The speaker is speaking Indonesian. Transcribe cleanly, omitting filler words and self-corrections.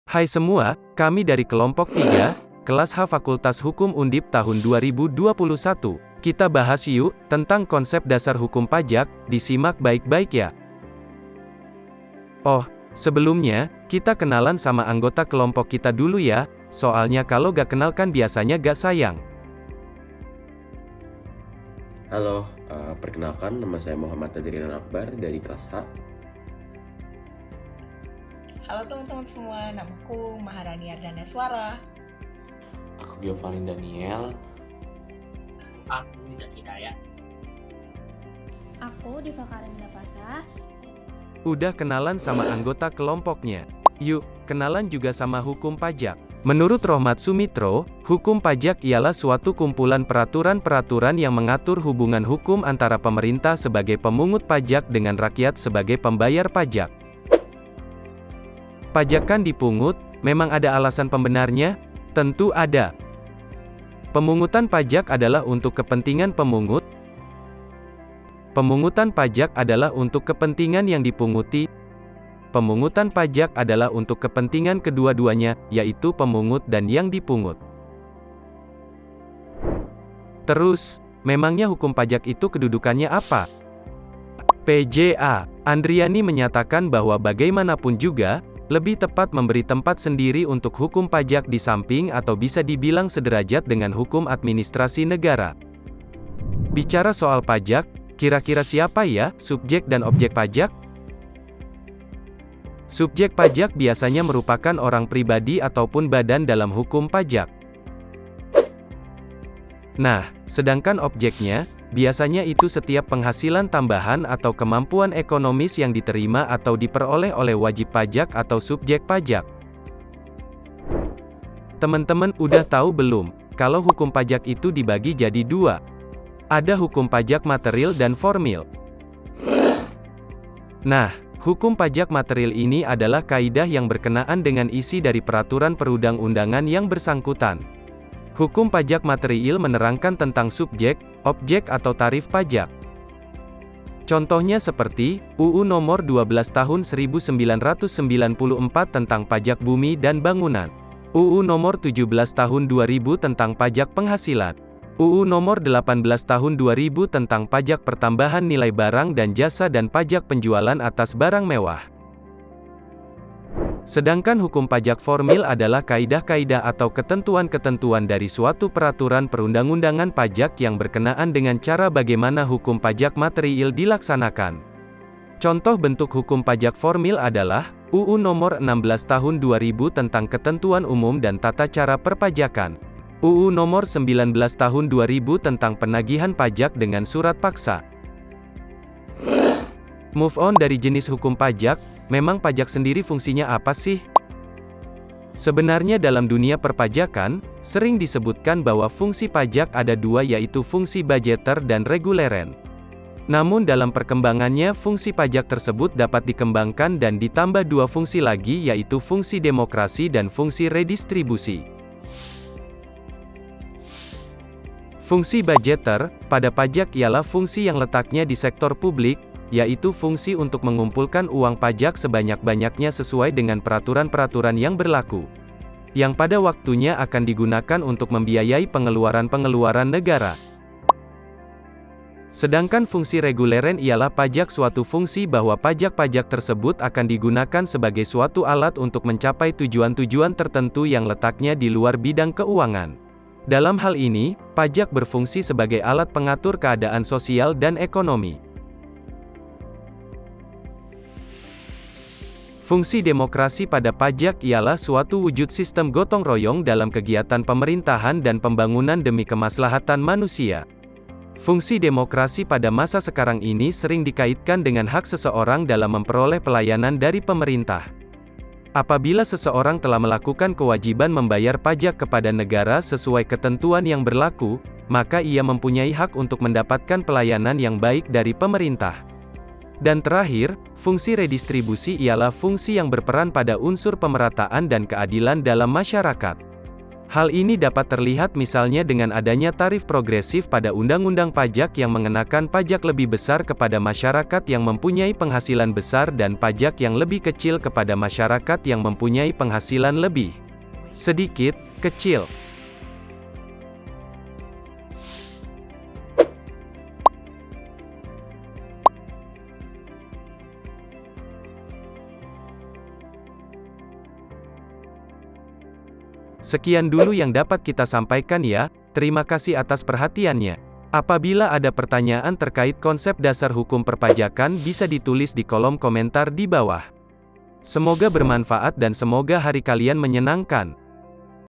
Hai semua, kami dari kelompok 3, kelas H Fakultas Hukum Undip tahun 2021. Kita bahas yuk, tentang konsep dasar hukum pajak, disimak baik-baik ya. Oh, sebelumnya, kita kenalan sama anggota kelompok kita dulu ya, soalnya kalau gak kenal kan biasanya gak sayang. Halo, perkenalkan nama saya Muhammad Adrian Akbar dari kelas H. Halo teman-teman semua, namaku Maharani Ardana Suara. Aku Giovanni Daniel. Aku Nizak Hidayat. Aku Diva Karimina Pasa. Udah kenalan sama anggota kelompoknya. Yuk, kenalan juga sama hukum pajak. Menurut Rohmat Sumitro, hukum pajak ialah suatu kumpulan peraturan-peraturan yang mengatur hubungan hukum antara pemerintah sebagai pemungut pajak dengan rakyat sebagai pembayar pajak. Pajak kan dipungut, memang ada alasan pembenarnya? Tentu ada. Pemungutan pajak adalah untuk kepentingan pemungut. Pemungutan pajak adalah untuk kepentingan yang dipunguti. Pemungutan pajak adalah untuk kepentingan kedua-duanya, yaitu pemungut dan yang dipungut. Terus, memangnya hukum pajak itu kedudukannya apa? PJA Andriani menyatakan bahwa bagaimanapun juga, lebih tepat memberi tempat sendiri untuk hukum pajak di samping atau bisa dibilang sederajat dengan hukum administrasi negara. Bicara soal pajak, kira-kira siapa ya, subjek dan objek pajak? Subjek pajak biasanya merupakan orang pribadi ataupun badan dalam hukum pajak. Nah, sedangkan objeknya, biasanya itu setiap penghasilan tambahan atau kemampuan ekonomis yang diterima atau diperoleh oleh wajib pajak atau subjek pajak. Teman-teman udah tahu belum, kalau hukum pajak itu dibagi jadi dua? Ada hukum pajak material dan formil. Nah, hukum pajak material ini adalah kaidah yang berkenaan dengan isi dari peraturan perundang-undangan yang bersangkutan. Hukum pajak material menerangkan tentang subjek, objek atau tarif pajak. Contohnya seperti, UU Nomor 12 Tahun 1994 tentang pajak bumi dan bangunan. UU Nomor 17 Tahun 2000 tentang pajak penghasilan. UU Nomor 18 Tahun 2000 tentang pajak pertambahan nilai barang dan jasa dan pajak penjualan atas barang mewah. Sedangkan hukum pajak formil adalah kaidah-kaidah atau ketentuan-ketentuan dari suatu peraturan perundang-undangan pajak yang berkenaan dengan cara bagaimana hukum pajak material dilaksanakan. Contoh bentuk hukum pajak formil adalah UU Nomor 16 Tahun 2000 tentang ketentuan umum dan tata cara perpajakan. UU Nomor 19 Tahun 2000 tentang penagihan pajak dengan surat paksa. Move on dari jenis hukum pajak, memang pajak sendiri fungsinya apa sih? Sebenarnya dalam dunia perpajakan, sering disebutkan bahwa fungsi pajak ada dua yaitu fungsi budgeter dan reguleren. Namun dalam perkembangannya fungsi pajak tersebut dapat dikembangkan dan ditambah dua fungsi lagi yaitu fungsi demokrasi dan fungsi redistribusi. Fungsi budgeter, pada pajak ialah fungsi yang letaknya di sektor publik, yaitu fungsi untuk mengumpulkan uang pajak sebanyak-banyaknya sesuai dengan peraturan-peraturan yang berlaku, yang pada waktunya akan digunakan untuk membiayai pengeluaran-pengeluaran negara. Sedangkan fungsi reguleren ialah pajak suatu fungsi bahwa pajak-pajak tersebut akan digunakan sebagai suatu alat untuk mencapai tujuan-tujuan tertentu yang letaknya di luar bidang keuangan. Dalam hal ini, pajak berfungsi sebagai alat pengatur keadaan sosial dan ekonomi. Fungsi demokrasi pada pajak ialah suatu wujud sistem gotong royong dalam kegiatan pemerintahan dan pembangunan demi kemaslahatan manusia. Fungsi demokrasi pada masa sekarang ini sering dikaitkan dengan hak seseorang dalam memperoleh pelayanan dari pemerintah. Apabila seseorang telah melakukan kewajiban membayar pajak kepada negara sesuai ketentuan yang berlaku, maka ia mempunyai hak untuk mendapatkan pelayanan yang baik dari pemerintah. Dan terakhir, fungsi redistribusi ialah fungsi yang berperan pada unsur pemerataan dan keadilan dalam masyarakat. Hal ini dapat terlihat misalnya dengan adanya tarif progresif pada undang-undang pajak yang mengenakan pajak lebih besar kepada masyarakat yang mempunyai penghasilan besar dan pajak yang lebih kecil kepada masyarakat yang mempunyai penghasilan lebih sedikit kecil. Sekian dulu yang dapat kita sampaikan ya, terima kasih atas perhatiannya. Apabila ada pertanyaan terkait konsep dasar hukum perpajakan bisa ditulis di kolom komentar di bawah. Semoga bermanfaat dan semoga hari kalian menyenangkan.